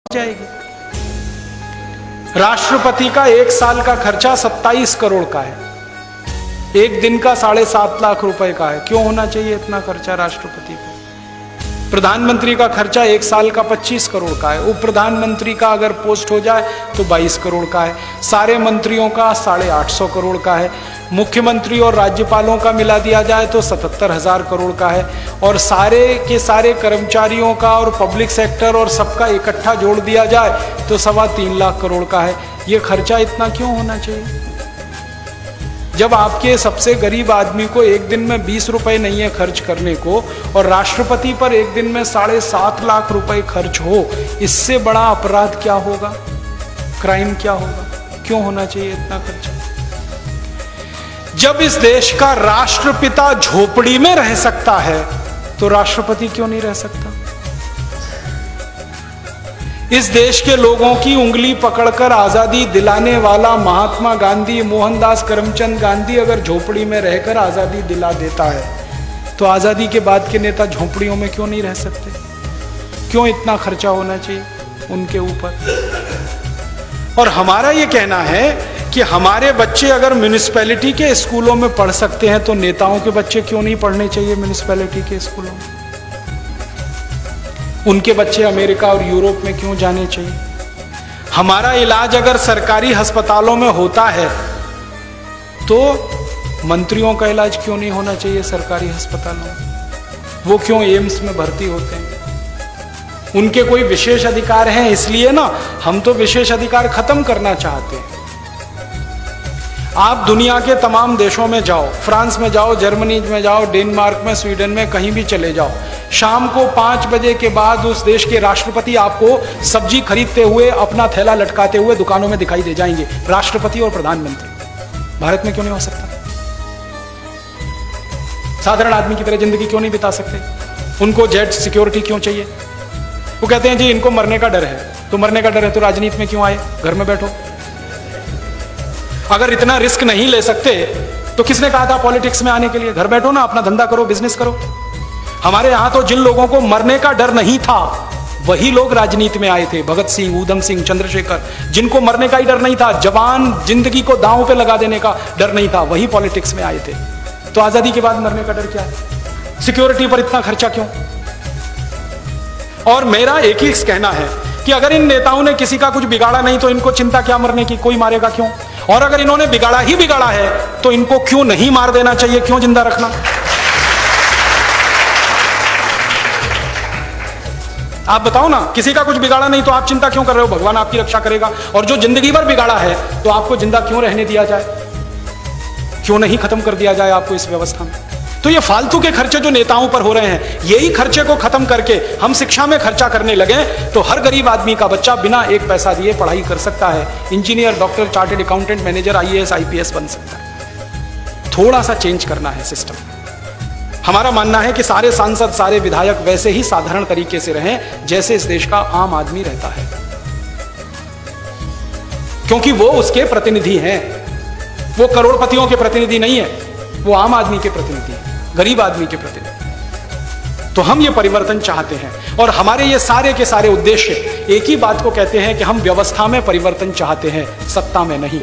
जाएगी। राष्ट्रपति का 1 साल का खर्चा 27 करोड़ का है, एक दिन का 7.5 लाख रुपए का है। क्यों होना चाहिए इतना खर्चा राष्ट्रपति को? प्रधानमंत्री का खर्चा 1 साल का 25 करोड़ का है। उप प्रधानमंत्री का अगर पोस्ट हो जाए तो 22 करोड़ का है। सारे मंत्रियों का 850 करोड़ का है। मुख्यमंत्री और राज्यपालों का मिला दिया जाए तो 77,000 करोड़ का है। और सारे के सारे कर्मचारियों का और पब्लिक सेक्टर और सबका इकट्ठा जोड़ दिया जाए तो 3.25 लाख करोड़ का है। ये खर्चा इतना क्यों होना चाहिए? जब आपके सबसे गरीब आदमी को एक दिन में 20 रुपए नहीं है खर्च करने को, और राष्ट्रपति पर एक दिन में 7.5 लाख रुपए खर्च हो, इससे बड़ा अपराध क्या होगा? क्राइम क्या होगा? क्यों होना चाहिए इतना खर्चा? जब इस देश का राष्ट्रपिता झोपड़ी में रह सकता है तो राष्ट्रपति क्यों नहीं रह सकता? इस देश के लोगों की उंगली पकड़कर आजादी दिलाने वाला महात्मा गांधी, मोहनदास करमचंद गांधी अगर झोपड़ी में रहकर आजादी दिला देता है तो आजादी के बाद के नेता झोपड़ियों में क्यों नहीं रह सकते? क्यों इतना खर्चा होना चाहिए उनके ऊपर? और हमारा ये कहना है कि हमारे बच्चे अगर म्युनिसिपैलिटी के स्कूलों में पढ़ सकते हैं तो नेताओं के बच्चे क्यों नहीं पढ़ने चाहिए म्युनिसिपैलिटी के स्कूलों में? उनके बच्चे अमेरिका और यूरोप में क्यों जाने चाहिए? हमारा इलाज अगर सरकारी अस्पतालों में होता है तो मंत्रियों का इलाज क्यों नहीं होना चाहिए सरकारी अस्पतालों में? वो क्यों एम्स में भर्ती होते हैं? उनके कोई विशेष अधिकार हैं? इसलिए ना हम तो विशेष अधिकार खत्म करना चाहते हैं। आप दुनिया के तमाम देशों में जाओ, फ्रांस में जाओ, जर्मनी में जाओ, डेनमार्क में, स्वीडन में, कहीं भी चले जाओ, शाम को 5 बजे के बाद उस देश के राष्ट्रपति आपको सब्जी खरीदते हुए, अपना थैला लटकाते हुए दुकानों में दिखाई दे जाएंगे। राष्ट्रपति और प्रधानमंत्री भारत में क्यों नहीं हो सकता? साधारण आदमी की तरह जिंदगी क्यों नहीं बिता सकते? उनको जेट सिक्योरिटी क्यों चाहिए? वो कहते हैं जी इनको मरने का डर है। तो मरने का डर है तो राजनीति में क्यों आए? घर में बैठो। अगर इतना रिस्क नहीं ले सकते तो किसने कहा था पॉलिटिक्स में आने के लिए? घर बैठो ना, अपना धंधा करो, बिजनेस करो। हमारे यहां तो जिन लोगों को मरने का डर नहीं था वही लोग राजनीति में आए थे। भगत सिंह, ऊधम सिंह, चंद्रशेखर, जिनको मरने का ही डर नहीं था, जवान जिंदगी को दांव पे लगा देने का डर नहीं था, वही पॉलिटिक्स में आए थे। तो आजादी के बाद मरने का डर क्या है? सिक्योरिटी पर इतना खर्चा क्यों? और मेरा एक ही कहना है कि अगर इन नेताओं ने किसी का कुछ बिगाड़ा नहीं तो इनको चिंता क्या मरने की? कोई मारेगा क्यों? और अगर इन्होंने बिगाड़ा ही बिगाड़ा है तो इनको क्यों नहीं मार देना चाहिए? क्यों जिंदा रखना? आप बताओ ना, किसी का कुछ बिगाड़ा नहीं तो आप चिंता क्यों कर रहे हो? भगवान आपकी रक्षा करेगा। और जो जिंदगी भर बिगाड़ा है तो आपको जिंदा क्यों रहने दिया जाए? क्यों नहीं खत्म कर दिया जाए आपको इस व्यवस्था में? तो ये फालतू के खर्चे जो नेताओं पर हो रहे हैं, यही खर्चे को खत्म करके हम शिक्षा में खर्चा करने लगे तो हर गरीब आदमी का बच्चा बिना एक पैसा दिए पढ़ाई कर सकता है। Engineer, doctor, chartered accountant, manager, IAS, IPS बन सकता है। थोड़ा सा चेंज करना है सिस्टम। हमारा मानना है कि सारे सांसद, सारे विधायक वैसे ही साधारण तरीके से रहें जैसे इस देश का आम आदमी रहता है, क्योंकि वो उसके प्रतिनिधि हैं। वो करोड़पतियों के प्रतिनिधि नहीं है, वो आम आदमी के प्रतिनिधि है, गरीब आदमी के प्रतिनिधि। तो हम ये परिवर्तन चाहते हैं और हमारे ये सारे के सारे उद्देश्य एक ही बात को कहते हैं कि हम व्यवस्था में परिवर्तन चाहते हैं, सत्ता में नहीं।